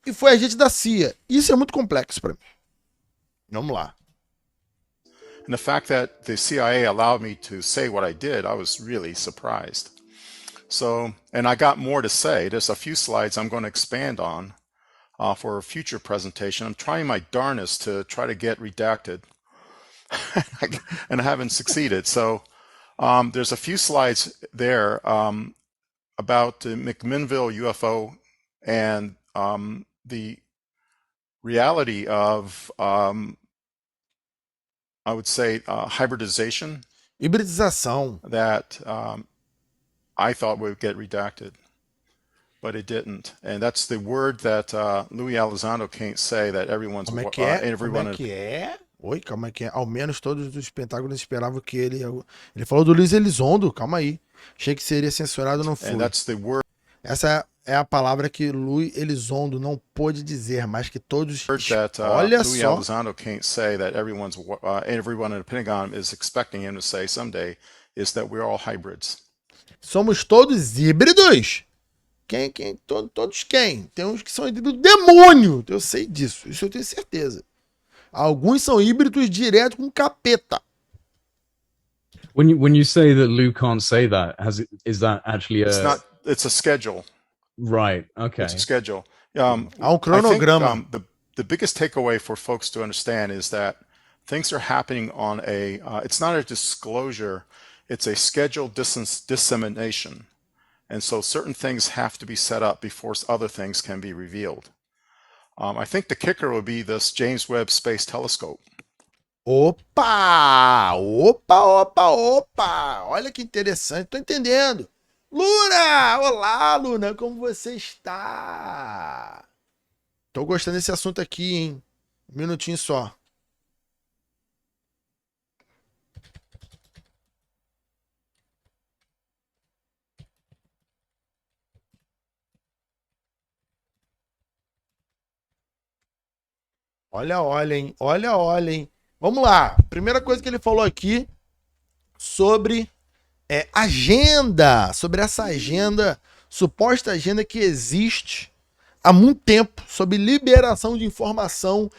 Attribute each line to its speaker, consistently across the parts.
Speaker 1: e foi agente da CIA. Isso é muito complexo para mim. Vamos lá.
Speaker 2: And the fact that the CIA allowed me to say what I did, I was really surprised. So, and I got more to say. There's a few slides I'm going to expand on for a future presentation. I'm trying my darnest to try to get redacted, and I haven't succeeded. So, there's a few slides there about the McMinnville UFO and the reality of, I would say, hybridization
Speaker 1: Hibridização.
Speaker 2: that I thought would get redacted, but it didn't. And that's the word that Louis Elizondo can't say that everyone's
Speaker 1: Como é que é? Como
Speaker 2: everyone.
Speaker 1: é que é? Oi, calma aí que é. Ao menos todos os Pentágonos esperavam que ele... Ele falou do Luiz Elizondo, calma aí. Achei que seria censurado, não
Speaker 2: And
Speaker 1: foi.
Speaker 2: that's the word
Speaker 1: Essa é a palavra que Luiz Elizondo não pôde dizer, mas que todos...
Speaker 2: that
Speaker 1: Olha
Speaker 2: Louis
Speaker 1: só.
Speaker 2: Elizondo can't say that everyone in the Pentagon is expecting him to say someday is that we're all hybrids.
Speaker 1: Somos todos híbridos. Todos quem? Tem uns que são híbridos do demônio. Eu sei disso. Isso eu tenho certeza. Alguns são híbridos direto com capeta.
Speaker 3: When you say that Lou can't say that, is that actually
Speaker 2: It's a schedule.
Speaker 3: Right. Okay.
Speaker 2: It's a schedule.
Speaker 1: Há um cronograma.
Speaker 2: I think, the biggest takeaway for folks to understand is that things are happening on it's not a disclosure, it's a scheduled dissemination. And so certain things have to be set up before other things can be revealed. I think the kicker would be this James Webb Space Telescope.
Speaker 1: Opa! Olha que interessante. Tô entendendo. Luna! Olá, Luna. Como você está? Tô gostando desse assunto aqui, hein? Um minutinho só. Olha, hein? Olha, hein? Vamos lá. Primeira coisa que ele falou aqui sobre agenda. Sobre essa agenda, suposta agenda que existe há muito tempo, sobre liberação de informação.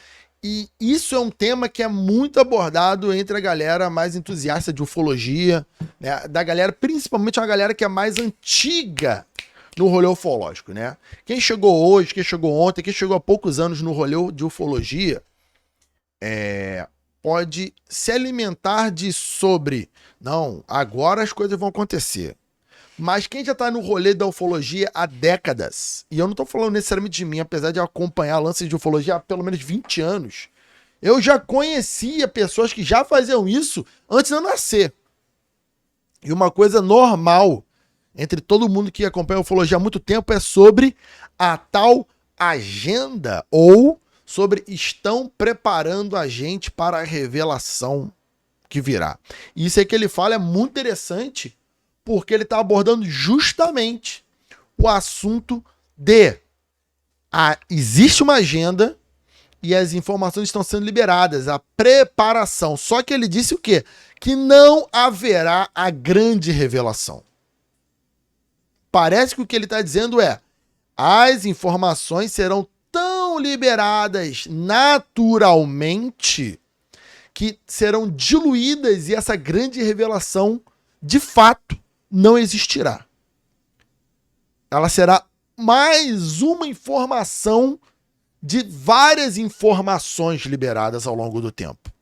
Speaker 1: E isso é um tema que é muito abordado entre a galera mais entusiasta de ufologia, né? Da galera, principalmente a galera que é mais antiga no rolê ufológico, né? Quem chegou hoje, quem chegou ontem, quem chegou há poucos anos no rolê de ufologia, pode se alimentar de sobre, não, agora as coisas vão acontecer. Mas quem já tá no rolê da ufologia há décadas, e eu não tô falando necessariamente de mim, apesar de acompanhar lances de ufologia há pelo menos 20 anos, eu já conhecia pessoas que já faziam isso antes de eu nascer. E uma coisa normal entre todo mundo que acompanha a ufologia há muito tempo é sobre a tal agenda, ou sobre estão preparando a gente para a revelação que virá. E isso aí que ele fala é muito interessante, porque ele está abordando justamente o assunto de existe uma agenda e as informações estão sendo liberadas, a preparação. Só que ele disse o quê? Que não haverá a grande revelação. Parece que o que ele está dizendo é: as informações serão tão liberadas naturalmente que serão diluídas e essa grande revelação, de fato, não existirá. Ela será mais uma informação de várias informações liberadas ao longo do tempo.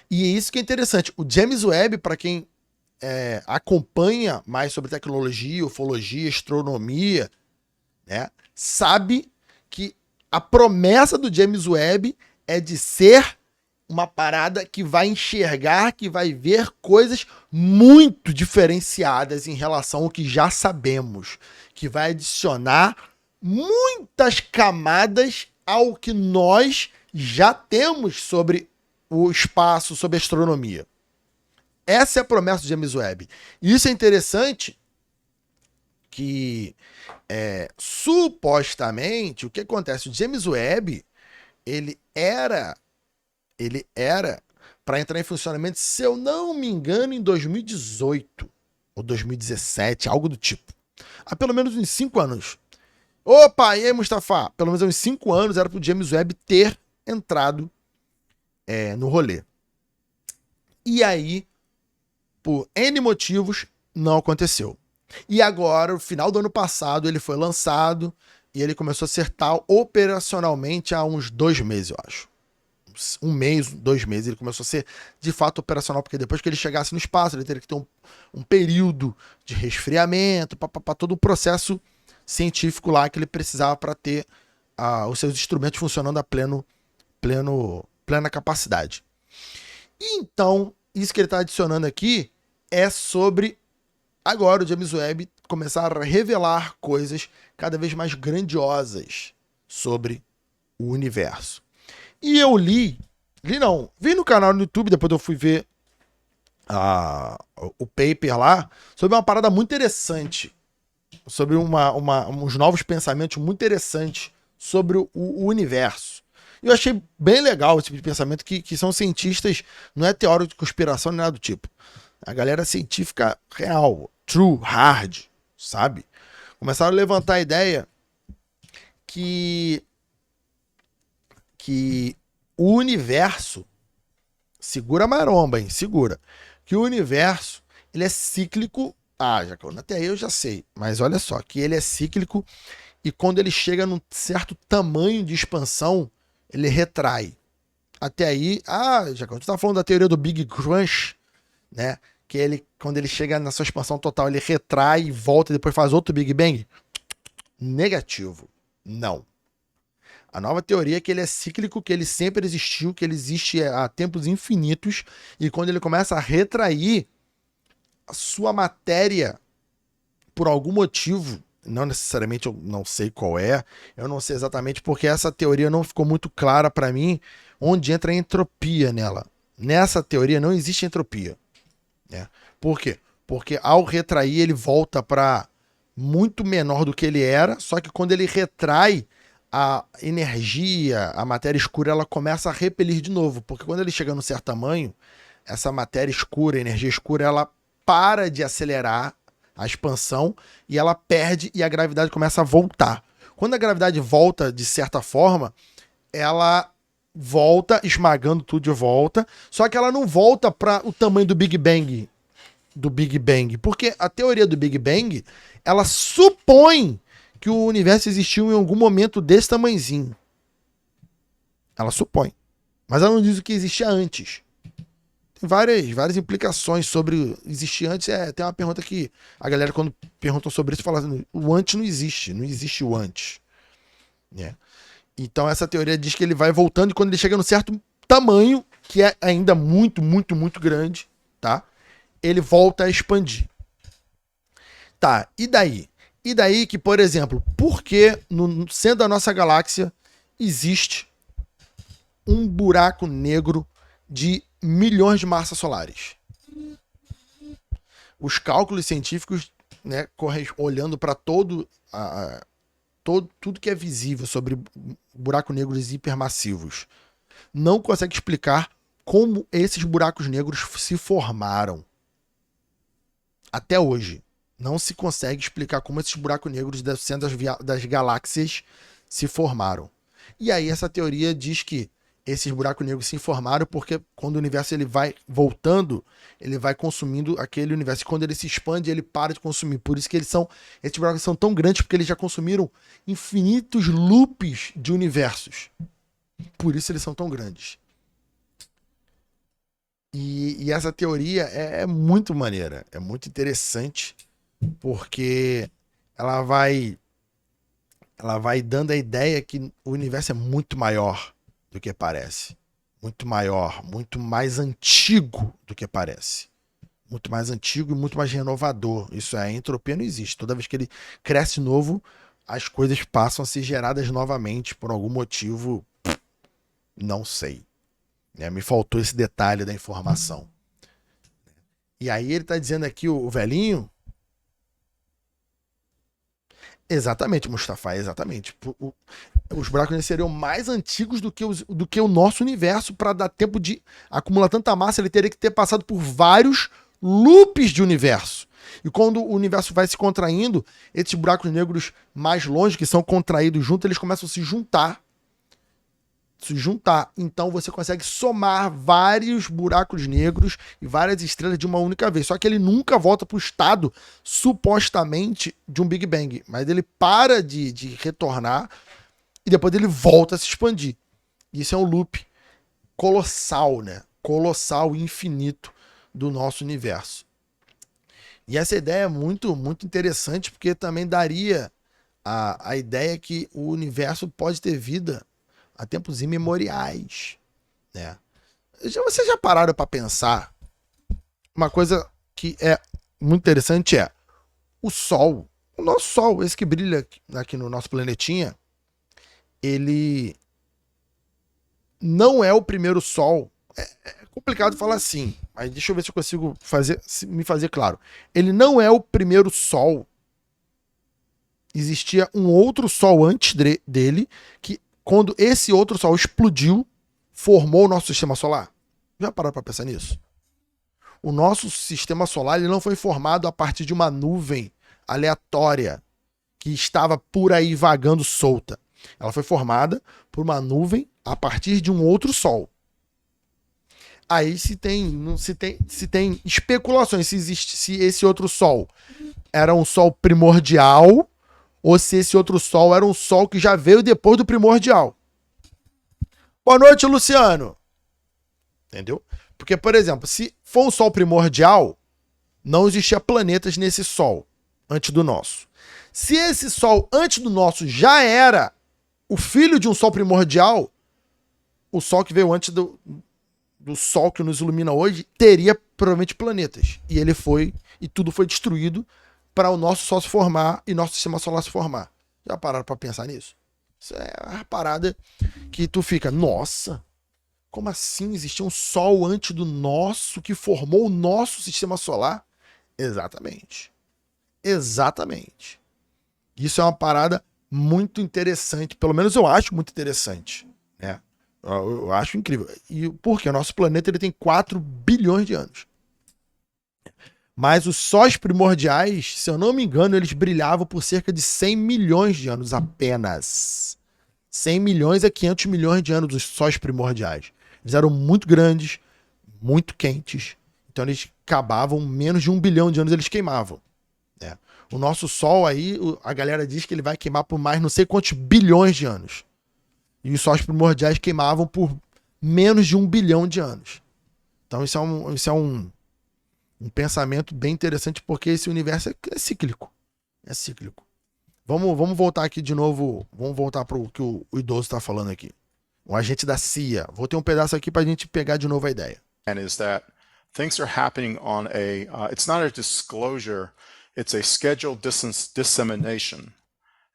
Speaker 1: E é isso que é interessante. O James Webb, para quem acompanha mais sobre tecnologia, ufologia, astronomia, né, sabe que a promessa do James Webb é de ser uma parada que vai enxergar, que vai ver coisas muito diferenciadas em relação ao que já sabemos, que vai adicionar muitas camadas ao que nós já temos sobre o espaço, sobre a astronomia. Essa é a promessa do James Webb. E isso é interessante, que supostamente o que acontece? O James Webb, ele era para entrar em funcionamento, se eu não me engano, em 2018 ou 2017, algo do tipo. Há pelo menos uns 5 anos. Opa, e aí, Mustafa? Pelo menos há uns 5 anos era pro James Webb ter entrado no rolê. E aí, por N motivos, não aconteceu. E agora, no final do ano passado, ele foi lançado e ele começou a acertar operacionalmente há uns 2 meses, eu acho. 1 mês, 2 meses, ele começou a ser de fato operacional, porque depois que ele chegasse no espaço, ele teria que ter um período de resfriamento, todo um processo científico lá que ele precisava para ter os seus instrumentos funcionando a plena capacidade. E então, isso que ele está adicionando aqui é sobre agora o James Webb começar a revelar coisas cada vez mais grandiosas sobre o universo. E eu vi no canal no YouTube, depois eu fui ver o paper lá, sobre uma parada muito interessante, sobre uns novos pensamentos muito interessantes sobre o universo. Eu achei bem legal esse tipo de pensamento, que são cientistas, não é teórico de conspiração nem nada do tipo. A galera científica real, true, hard, sabe? Começaram a levantar a ideia que o universo, segura a maromba, hein? Segura. Que o universo, ele é cíclico. Jacão, até aí eu já sei. Mas olha só, que ele é cíclico e quando ele chega num certo tamanho de expansão, ele retrai. Até aí, Jacão, tu tá falando da teoria do Big Crunch, né? Que ele, quando ele chega na sua expansão total, ele retrai e volta e depois faz outro Big Bang? Negativo. Não. A nova teoria é que ele é cíclico, que ele sempre existiu, que ele existe há tempos infinitos, e quando ele começa a retrair, a sua matéria, por algum motivo, não necessariamente eu não sei qual é, eu não sei exatamente porque essa teoria não ficou muito clara para mim, onde entra a entropia nela. Nessa teoria não existe entropia. Né? Por quê? Porque ao retrair ele volta para muito menor do que ele era, só que quando ele retrai, a energia, a matéria escura, ela começa a repelir de novo, porque quando ele chega num certo tamanho, essa matéria escura, a energia escura, ela para de acelerar a expansão e ela perde e a gravidade começa a voltar. Quando a gravidade volta de certa forma, ela volta esmagando tudo de volta, só que ela não volta para o tamanho do Big Bang, porque a teoria do Big Bang, ela supõe que o universo existiu em algum momento desse tamanhozinho. Ela supõe. Mas ela não diz o que existia antes. Tem várias implicações sobre existir antes. Tem uma pergunta que a galera, quando perguntam sobre isso, fala assim, o antes não existe o antes. Né? Então essa teoria diz que ele vai voltando e quando ele chega num certo tamanho, que é ainda muito, muito, muito grande, tá? Ele volta a expandir. Tá, e daí? E daí que, por exemplo, por que no centro da nossa galáxia existe um buraco negro de milhões de massas solares? Os cálculos científicos, né, olhando para tudo que é visível sobre buracos negros hipermassivos, não consegue explicar como esses buracos negros se formaram. Até hoje. Não se consegue explicar como esses buracos negros do centro das galáxias se formaram. E aí essa teoria diz que esses buracos negros se formaram porque quando o universo ele vai voltando, ele vai consumindo aquele universo. E quando ele se expande, ele para de consumir. Por isso que esses buracos são tão grandes, porque eles já consumiram infinitos loops de universos. Por isso eles são tão grandes. E essa teoria é muito maneira, é muito interessante, porque ela vai dando a ideia que o universo é muito maior do que parece. Muito maior, muito mais antigo do que parece. Muito mais antigo e muito mais renovador. Isso é, a entropia não existe. Toda vez que ele cresce novo, as coisas passam a ser geradas novamente por algum motivo, não sei. Me faltou esse detalhe da informação. E aí ele está dizendo aqui, o velhinho... Exatamente, Mustafa, exatamente. Os buracos negros seriam mais antigos do que o nosso universo. Para dar tempo de acumular tanta massa, ele teria que ter passado por vários loops de universo. E quando o universo vai se contraindo, esses buracos negros mais longe, que são contraídos juntos, eles começam a se juntar. Então você consegue somar vários buracos negros e várias estrelas de uma única vez. Só que ele nunca volta para o estado, supostamente, de um Big Bang. Mas ele para de retornar e depois ele volta a se expandir. Isso é um loop colossal, né? Colossal e infinito do nosso universo. E essa ideia é muito, muito interessante, porque também daria a ideia que o universo pode ter vida há tempos imemoriais, né? Vocês já pararam para pensar? Uma coisa que é muito interessante é o Sol, o nosso Sol, esse que brilha aqui no nosso planetinha, ele não é o primeiro Sol. É complicado falar assim, mas deixa eu ver se eu consigo me fazer claro. Ele não é o primeiro Sol. Existia um outro Sol antes dele, que quando esse outro Sol explodiu, formou o nosso sistema solar. Já pararam para pensar nisso? O nosso sistema solar ele não foi formado a partir de uma nuvem aleatória que estava por aí vagando solta. Ela foi formada por uma nuvem a partir de um outro Sol. Aí se tem especulações se esse outro Sol era um Sol primordial ou se esse outro Sol era um Sol que já veio depois do primordial. Boa noite, Luciano. Entendeu? Porque, por exemplo, se for um Sol primordial, não existia planetas nesse Sol antes do nosso. Se esse Sol antes do nosso já era o filho de um Sol primordial, o Sol que veio antes do Sol que nos ilumina hoje teria provavelmente planetas. E ele foi, e tudo foi destruído para o nosso Sol se formar e nosso sistema solar se formar. Já pararam para pensar nisso? Isso é a parada que tu fica, nossa, como assim? Existia um Sol antes do nosso que formou o nosso sistema solar? Exatamente. Exatamente. Isso é uma parada muito interessante, pelo menos eu acho muito interessante, né? Eu acho incrível. E por quê? O nosso planeta ele tem 4 bilhões de anos. Mas os sóis primordiais, se eu não me engano, eles brilhavam por cerca de 100 milhões de anos apenas. 100 milhões a 500 milhões de anos os sóis primordiais. Eles eram muito grandes, muito quentes. Então eles acabavam, menos de 1 bilhão de anos eles queimavam. Né? O nosso Sol aí, a galera diz que ele vai queimar por mais não sei quantos bilhões de anos. E os sóis primordiais queimavam por menos de 1 bilhão de anos. Então isso é um pensamento bem interessante, porque esse universo é cíclico. É cíclico. Vamos voltar aqui de novo. Vamos voltar para o que o idoso está falando aqui. O agente da CIA. Vou ter um pedaço aqui para a gente pegar de novo a ideia.
Speaker 2: And is that things are happening on it's not a disclosure, it's a scheduled dissemination.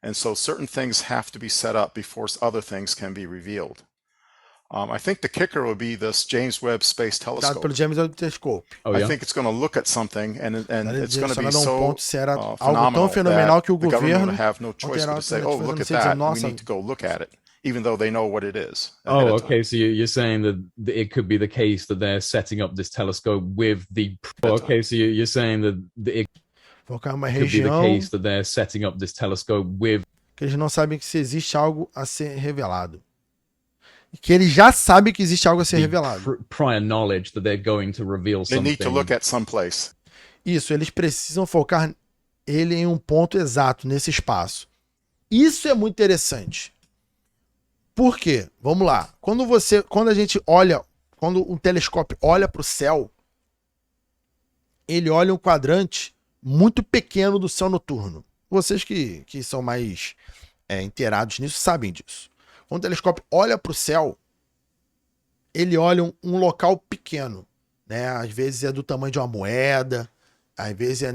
Speaker 2: And so certain things have to be set up before other things can be revealed. I think the kicker would be this James Webb Space
Speaker 1: Dado
Speaker 2: Telescope.
Speaker 1: pelo James Webb Telescope.
Speaker 3: Oh,
Speaker 2: I
Speaker 3: yeah.
Speaker 2: think it's going to look at something and it's going to be
Speaker 1: Direcionado a
Speaker 2: so
Speaker 1: ponto se era algo
Speaker 2: phenomenal
Speaker 1: tão fenomenal
Speaker 2: that
Speaker 1: que o
Speaker 2: the government
Speaker 1: governo
Speaker 2: would have no choice but to say, oh, look at that, we need to go look at it, even though they know what it is.
Speaker 3: Oh, okay. So you're saying that it could be the case that they're setting up this telescope with the. Okay, so you're saying that it
Speaker 1: Focar uma
Speaker 3: could be the
Speaker 1: região
Speaker 3: case that they're setting up this telescope with.
Speaker 1: que eles não sabem que se existe algo a ser revelado. E que eles já sabem que existe algo a ser revelado.
Speaker 3: Prior knowledge that they're going to reveal
Speaker 2: They
Speaker 3: something.
Speaker 2: need to look at someplace.
Speaker 1: Isso, eles precisam focar ele em um ponto exato, nesse espaço. Isso é muito interessante. Por quê? Vamos lá. Quando a gente olha, quando um telescópio olha para o céu, ele olha um quadrante muito pequeno do céu noturno. Vocês que são mais inteirados nisso sabem disso. Quando o telescópio olha para o céu, ele olha um local pequeno, né? Às vezes é do tamanho de uma moeda, às vezes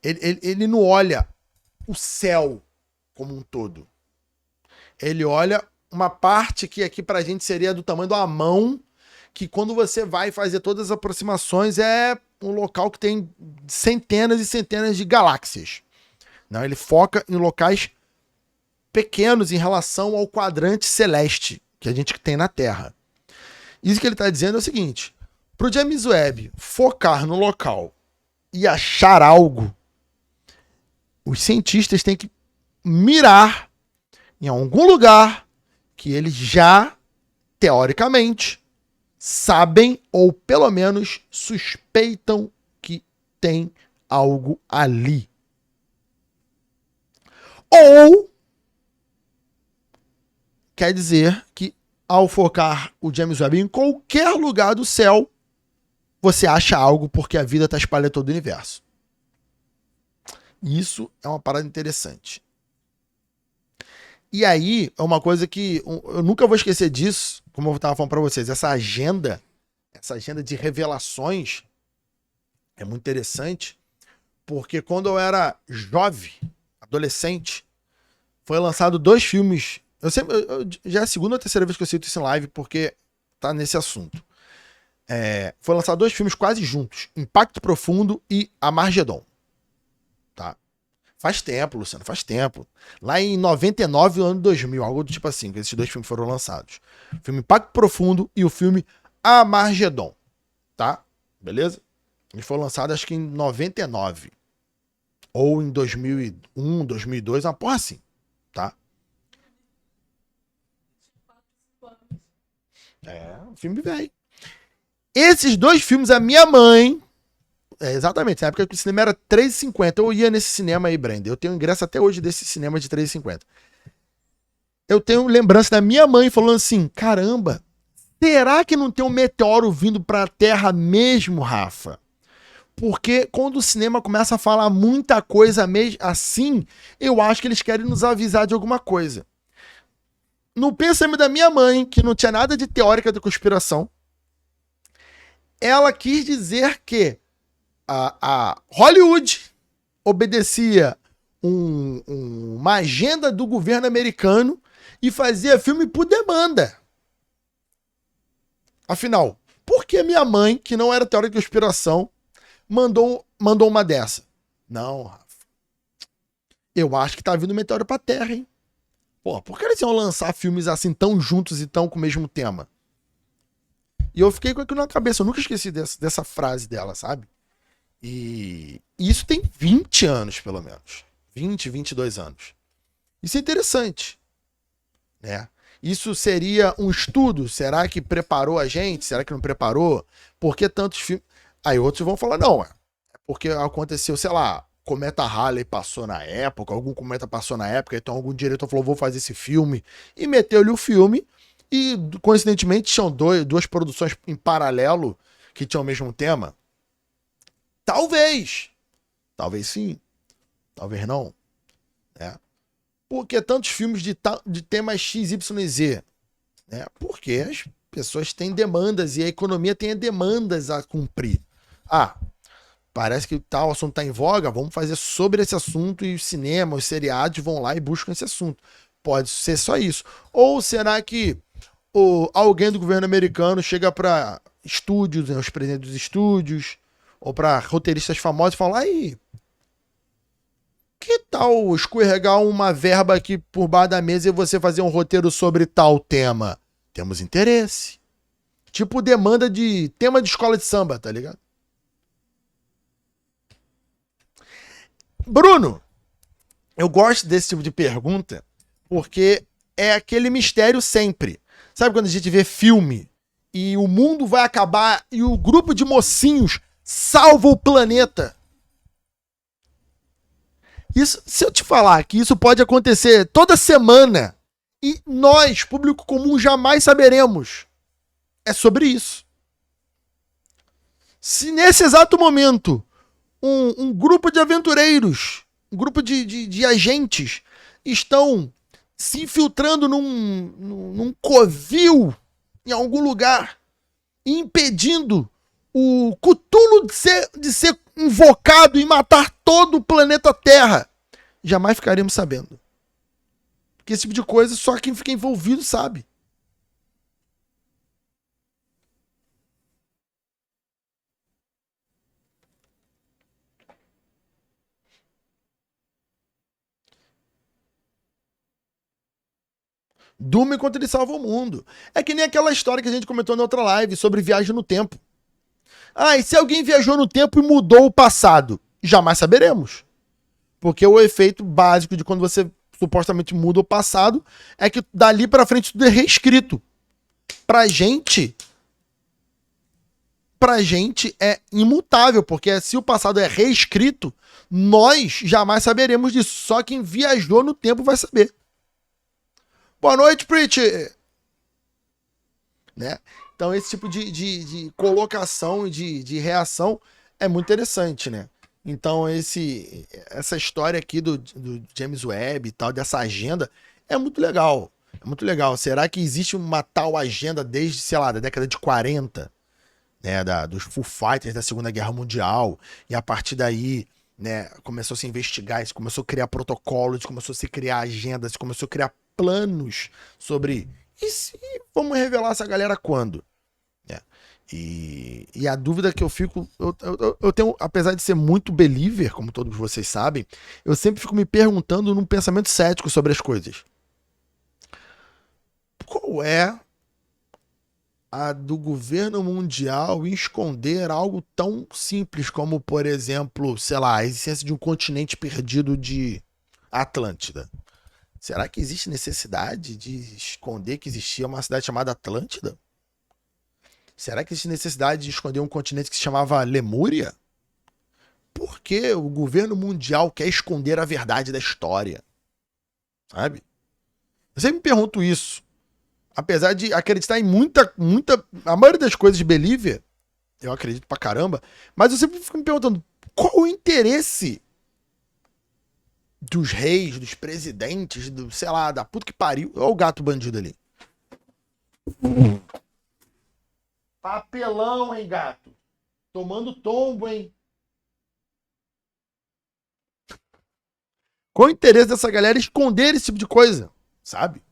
Speaker 1: ele não olha o céu como um todo. Ele olha uma parte que aqui pra gente seria do tamanho de uma mão, que quando você vai fazer todas as aproximações é um local que tem centenas e centenas de galáxias. Não, ele foca em locais pequenos em relação ao quadrante celeste que a gente tem na Terra. Isso que ele está dizendo é o seguinte: para o James Webb focar no local e achar algo, os cientistas têm que mirar em algum lugar que eles já, teoricamente, sabem ou pelo menos suspeitam que tem algo ali. Ou quer dizer que ao focar o James Webb em qualquer lugar do céu, você acha algo porque a vida está espalhada em todo o universo. Isso é uma parada interessante. E aí, é uma coisa que eu nunca vou esquecer disso, como eu estava falando para vocês, essa agenda de revelações é muito interessante, porque quando eu era jovem, adolescente, foi lançado 2 filmes. Já é a segunda ou terceira vez que eu cito isso em live, porque tá nesse assunto. Foi lançado 2 filmes quase juntos, Impacto Profundo e Armagedon. Tá? Faz tempo, Luciano, faz tempo. Lá em 99 ou ano 2000, algo do tipo assim, que esses 2 filmes foram lançados. O filme Impacto Profundo e o filme Armagedon. Tá? Beleza? Ele foi lançado acho que em 99. Ou em 2001, 2002, uma porra assim. Tá? Um filme velho. Esses 2 filmes, a minha mãe... exatamente, na época que o cinema era R$3,50. Eu ia nesse cinema aí, Brenda. Eu tenho ingresso até hoje desse cinema de R$3,50. Eu tenho lembrança da minha mãe falando assim, caramba, será que não tem um meteoro vindo pra Terra mesmo, Rafa? Porque quando o cinema começa a falar muita coisa assim, eu acho que eles querem nos avisar de alguma coisa. No pensamento da minha mãe, que não tinha nada de teórica da conspiração, ela quis dizer que a Hollywood obedecia uma agenda do governo americano e fazia filme por demanda. Afinal, por que minha mãe, que não era teórica de conspiração, mandou uma dessa? Não, Rafa. Eu acho que tá vindo meteoro pra Terra, hein? Pô, por que eles iam lançar filmes assim tão juntos e tão com o mesmo tema? E eu fiquei com aquilo na cabeça, eu nunca esqueci dessa frase dela, sabe? E isso tem 20 anos, pelo menos. 20, 22 anos. Isso é interessante, né? Isso seria um estudo? Será que preparou a gente? Será que não preparou? Por que tantos filmes? Aí outros vão falar, não, é porque aconteceu, sei lá, cometa Halley passou na época, algum cometa passou na época, então algum diretor falou, vou fazer esse filme, e meteu-lhe o filme, e coincidentemente tinham 2 produções em paralelo que tinham o mesmo tema. Talvez sim, talvez não, né? Por que tantos filmes de temas X, Y e Z? Né? Porque as pessoas têm demandas e a economia tem demandas a cumprir. Parece que tal assunto está em voga, vamos fazer sobre esse assunto e o cinema, os seriados vão lá e buscam esse assunto. Pode ser só isso. Ou será que alguém do governo americano chega para estúdios, né, os presidentes dos estúdios, ou para roteiristas famosos e fala, aí, que tal escorregar uma verba aqui por baixo da mesa e você fazer um roteiro sobre tal tema? Temos interesse. Tipo demanda de tema de escola de samba, tá ligado? Bruno, eu gosto desse tipo de pergunta porque é aquele mistério sempre. Sabe quando a gente vê filme e o mundo vai acabar e o grupo de mocinhos salva o planeta? Isso, se eu te falar que isso pode acontecer toda semana e nós, público comum, jamais saberemos, é sobre isso. Se nesse exato momento um grupo de aventureiros, um grupo de agentes estão se infiltrando num covil em algum lugar, impedindo o Cthulhu de ser invocado e matar todo o planeta Terra, jamais ficaremos sabendo. Porque esse tipo de coisa só quem fica envolvido sabe. Durma enquanto ele salva o mundo. É que nem aquela história que a gente comentou na outra live sobre viagem no tempo. Ah, e se alguém viajou no tempo e mudou o passado? Jamais saberemos. Porque o efeito básico de quando você supostamente muda o passado é que dali pra frente tudo é reescrito. Pra gente é imutável, porque se o passado é reescrito, nós jamais saberemos disso. Só quem viajou no tempo vai saber. Boa noite, Preach! Né? Então esse tipo de colocação e de reação é muito interessante, né? Então essa história aqui do James Webb e tal, dessa agenda, é muito legal. É muito legal. Será que existe uma tal agenda desde, sei lá, da década de 40, né? Dos Foo Fighters da Segunda Guerra Mundial, e a partir daí, né, começou a se investigar, se começou a criar protocolos, começou a se criar agendas, se começou a criar planos sobre... E se vamos revelar essa galera quando? É. E a dúvida que eu fico... Eu tenho, apesar de ser muito believer, como todos vocês sabem, eu sempre fico me perguntando num pensamento cético sobre as coisas. Qual é a do governo mundial em esconder algo tão simples como, por exemplo, sei lá, a existência de um continente perdido de Atlântida? Será que existe necessidade de esconder que existia uma cidade chamada Atlântida? Será que existe necessidade de esconder um continente que se chamava Lemúria? Por que o governo mundial quer esconder a verdade da história? Sabe? Eu sempre me pergunto isso. Apesar de acreditar em muita... A maioria das coisas de Believer, eu acredito pra caramba, mas eu sempre fico me perguntando qual o interesse dos reis, dos presidentes, do, sei lá, da puta que pariu. Olha o gato bandido ali. Papelão, hein, gato? Tomando tombo, hein? Qual o interesse dessa galera esconder esse tipo de coisa? Sabe?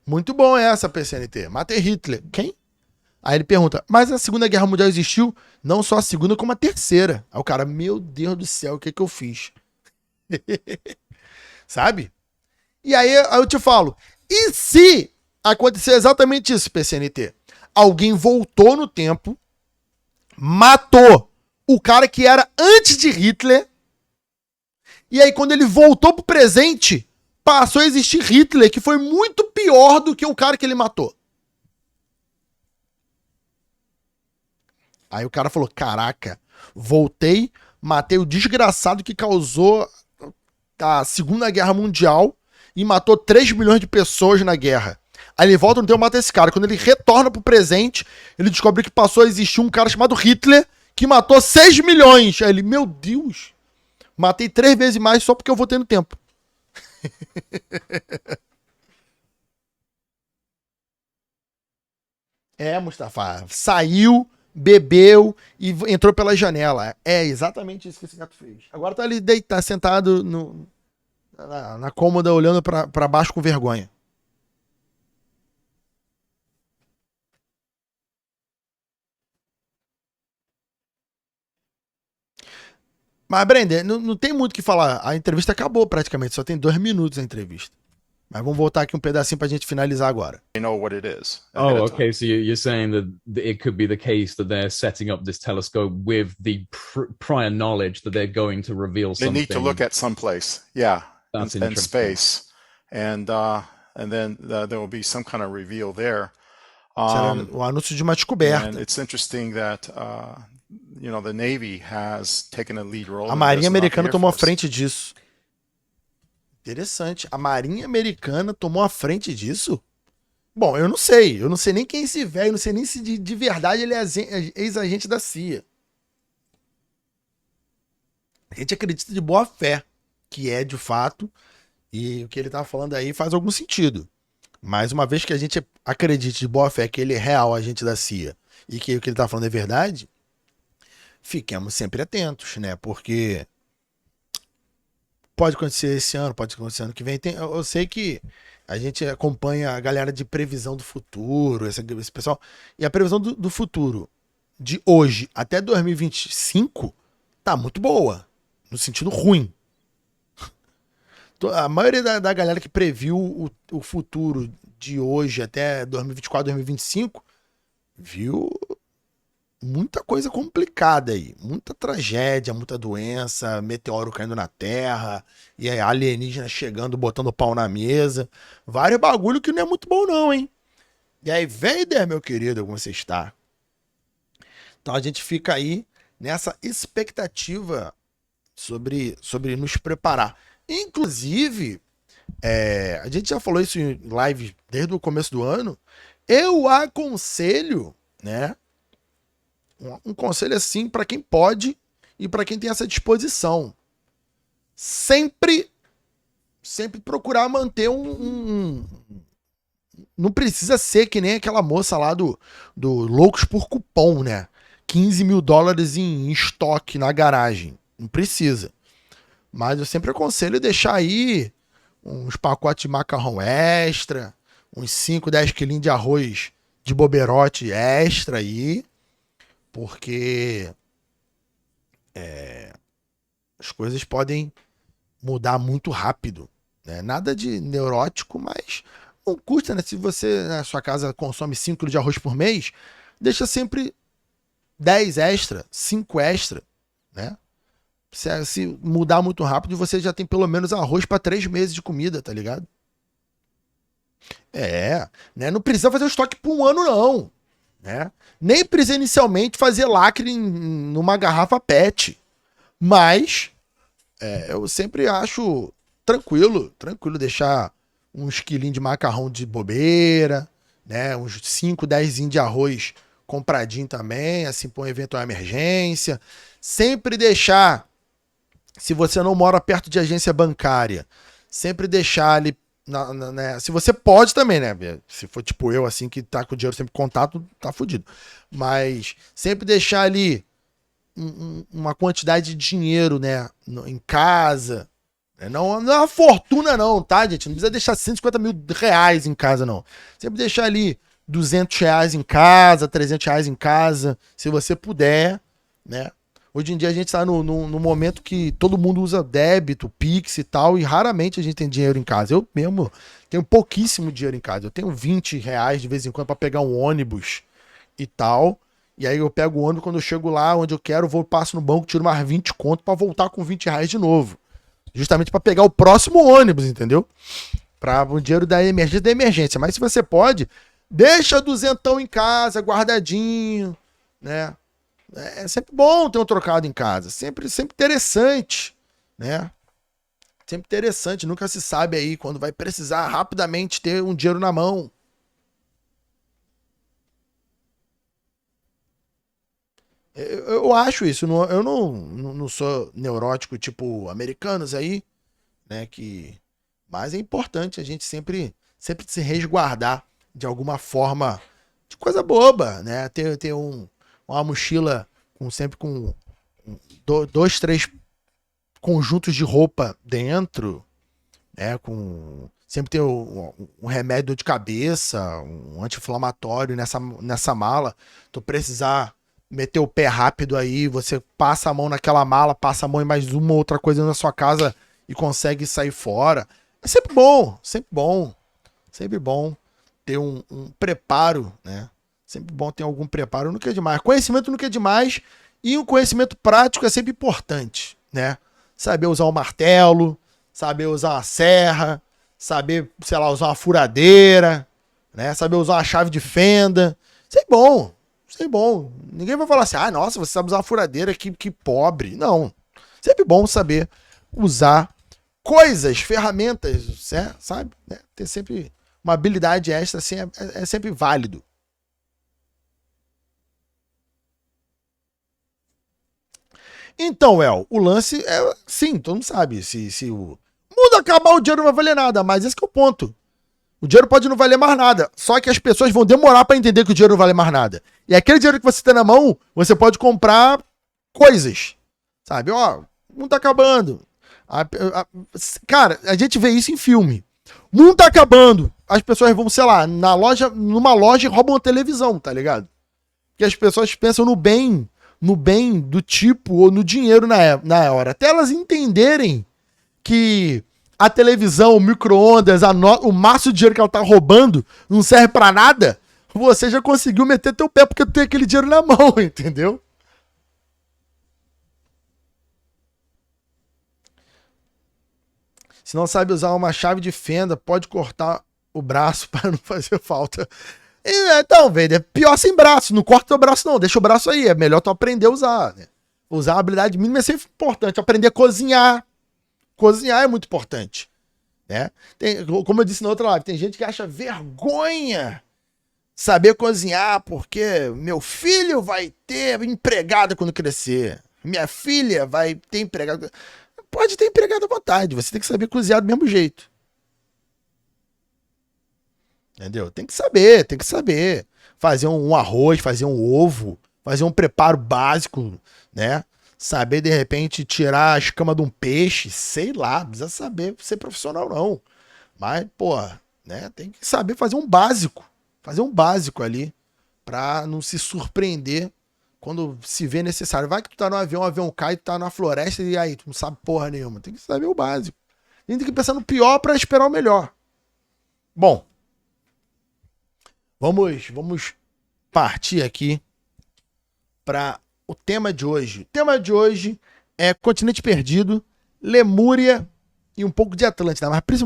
Speaker 1: Muito bom essa, PCNT. Matei Hitler. Quem? Aí ele pergunta, mas a Segunda Guerra Mundial existiu? Não só a Segunda, como a Terceira. Aí o cara, meu Deus do céu, o que eu fiz? Sabe? E aí eu te falo, e se acontecer exatamente isso, PCNT? Alguém voltou no tempo, matou o cara que era antes de Hitler, e aí quando ele voltou pro presente, passou a existir Hitler, que foi muito pior do que o cara que ele matou. Aí o cara falou, caraca, voltei, matei o desgraçado que causou a Segunda Guerra Mundial e matou 3 milhões de pessoas na guerra. Aí ele volta no tempo e mata esse cara. Quando ele retorna pro presente, ele descobre que passou a existir um cara chamado Hitler que matou 6 milhões. Aí ele, meu Deus, matei 3 vezes mais só porque eu voltei no tempo. É, Mustafa, saiu, bebeu e entrou pela janela. É exatamente isso que esse gato fez. Agora tá ali deitado, sentado na cômoda, olhando pra baixo com vergonha. Mas, Brenda, não tem muito o que falar. A entrevista acabou praticamente, só tem 2 minutos a entrevista. Mas vamos voltar aqui um pedacinho pra gente finalizar agora.
Speaker 2: They know what it is. ahead
Speaker 3: Oh,
Speaker 2: of time.
Speaker 3: okay. So you're saying that it could be the case that they're setting up this telescope with the prior knowledge that they're going to reveal
Speaker 2: They
Speaker 3: something.
Speaker 2: need to look at some place, yeah,
Speaker 3: That's
Speaker 2: in
Speaker 3: interesting.
Speaker 2: space, and then there will be some kind of reveal there.
Speaker 1: Será o anúncio de uma descoberta.
Speaker 2: And it's interesting that the Navy has taken a lead role.
Speaker 1: A
Speaker 2: in
Speaker 1: Marinha
Speaker 2: this, not the
Speaker 1: Americana
Speaker 2: Air
Speaker 1: tomou a
Speaker 2: Force.
Speaker 1: frente disso. Interessante. A Marinha Americana tomou a frente disso? Bom, eu não sei. Eu não sei nem quem é esse velho. Eu não sei nem se de verdade ele é ex-agente da CIA. A gente acredita de boa fé que é de fato. E o que ele tá falando aí faz algum sentido. Mas uma vez que a gente acredite de boa fé que ele é real agente da CIA e que o que ele tá falando é verdade, fiquemos sempre atentos, né? Porque pode acontecer esse ano, pode acontecer ano que vem. Eu sei que a gente acompanha a galera de previsão do futuro, esse pessoal. E a previsão do futuro de hoje até 2025 tá muito boa, no sentido ruim. A maioria da galera que previu o futuro de hoje até 2024, 2025, viu muita coisa complicada aí. Muita tragédia, muita doença, meteoro caindo na Terra, e aí alienígena chegando, botando pau na mesa. Vários bagulho que não é muito bom não, hein? E aí, Vader, meu querido, como você está? Então a gente fica aí nessa expectativa sobre nos preparar. Inclusive, a gente já falou isso em live desde o começo do ano. Eu aconselho, né? Um conselho assim para quem pode e para quem tem essa disposição. Sempre procurar manter não precisa ser que nem aquela moça lá do Loucos por Cupom, né? $15 mil em estoque na garagem. Não precisa. Mas eu sempre aconselho deixar aí uns pacotes de macarrão extra, uns 5, 10 quilinhos de arroz de boberote extra aí, porque as coisas podem mudar muito rápido, né? Nada de neurótico, mas não custa, né? Se você na sua casa consome 5 quilos de arroz por mês, deixa sempre 10 extra, 5 extra, né? Se mudar muito rápido, você já tem pelo menos arroz para 3 meses de comida, tá ligado? Né? Não precisa fazer o estoque por um ano, não. Né? Nem precisa inicialmente fazer lacre numa garrafa PET. Mas eu sempre acho tranquilo deixar uns quilinhos de macarrão de bobeira, né? Uns 5, 10 de arroz compradinho também, assim, por uma eventual emergência. Sempre deixar, se você não mora perto de agência bancária, sempre deixar ali, né? Se você pode também, né? Se for tipo eu, assim, que tá com o dinheiro sempre em contato, tá fudido. Mas sempre deixar ali uma quantidade de dinheiro, né? Em casa. Não é uma fortuna não, tá, gente? Não precisa deixar 150 mil reais em casa, não. Sempre deixar ali 200 reais em casa, 300 reais em casa, se você puder, né? Hoje em dia a gente tá no momento que todo mundo usa débito, Pix e tal, e raramente a gente tem dinheiro em casa. Eu mesmo tenho pouquíssimo dinheiro em casa. Eu tenho 20 reais de vez em quando pra pegar um ônibus e tal. E aí eu pego o ônibus, quando eu chego lá onde eu quero, vou, passo no banco, tiro mais 20 conto pra voltar com 20 reais de novo. Justamente pra pegar o próximo ônibus, entendeu? Pra o dinheiro da emergência. Mas se você pode, deixa duzentão em casa, guardadinho, né? É sempre bom ter um trocado em casa. Sempre interessante, né? Sempre interessante. Nunca se sabe aí quando vai precisar rapidamente ter um dinheiro na mão. Eu acho isso. Eu não sou neurótico tipo americanos aí, né? Mas é importante a gente sempre se resguardar de alguma forma de coisa boba, né? Ter uma mochila sempre com 2, 3 conjuntos de roupa dentro, né? Sempre ter um remédio de cabeça, um anti-inflamatório nessa mala. Tu precisar meter o pé rápido aí, você passa a mão naquela mala, passa a mão em mais uma outra coisa na sua casa e consegue sair fora. É sempre bom, sempre bom ter um preparo, né? Sempre bom ter algum preparo, nunca é demais. Conhecimento nunca é demais e um conhecimento prático é sempre importante, né? Saber usar um martelo, saber usar uma serra, saber, sei lá, usar uma furadeira, né? Saber usar uma chave de fenda. Isso é bom, isso é bom. Ninguém vai falar assim, nossa, você sabe usar uma furadeira, que pobre. Não, sempre bom saber usar coisas, ferramentas, sabe? Né? Ter sempre uma habilidade extra assim, é sempre válido. Então, o lance é, sim, todo mundo sabe, se o mundo acabar, o dinheiro não vai valer nada, mas esse que é o ponto. O dinheiro pode não valer mais nada, só que as pessoas vão demorar pra entender que o dinheiro não vale mais nada. E aquele dinheiro que você tem na mão, você pode comprar coisas, sabe? O mundo tá acabando. Cara, a gente vê isso em filme. O mundo tá acabando, as pessoas vão, sei lá, numa loja e roubam uma televisão, tá ligado? Porque as pessoas pensam no bem do tipo, ou no dinheiro na hora. Até elas entenderem que a televisão, o micro-ondas, o maço de dinheiro que ela tá roubando não serve pra nada, você já conseguiu meter teu pé porque tu tem aquele dinheiro na mão, entendeu? Se não sabe usar uma chave de fenda, pode cortar o braço para não fazer falta. Então, velho, é pior sem braço. Não corta teu braço, não. Deixa o braço aí. É melhor tu aprender a usar, né? Usar uma habilidade mínima é sempre importante. Aprender a cozinhar. Cozinhar é muito importante, né? Como eu disse na outra live, tem gente que acha vergonha saber cozinhar porque meu filho vai ter empregada quando crescer. Minha filha vai ter empregada. Pode ter empregado à vontade. Você tem que saber cozinhar do mesmo jeito. Entendeu? Tem que saber. Fazer um arroz, fazer um ovo, fazer um preparo básico, né? Saber, de repente, tirar a escama de um peixe, sei lá, não precisa saber ser profissional, não. Mas, pô, né? Tem que saber fazer um básico ali, pra não se surpreender quando se vê necessário. Vai que tu tá no avião, o avião cai, tu tá na floresta e aí, tu não sabe porra nenhuma. Tem que saber o básico. A gente tem que pensar no pior pra esperar o melhor. Bom, vamos partir aqui para o tema de hoje. O tema de hoje é Continente Perdido, Lemúria e um pouco de Atlântida, mas principalmente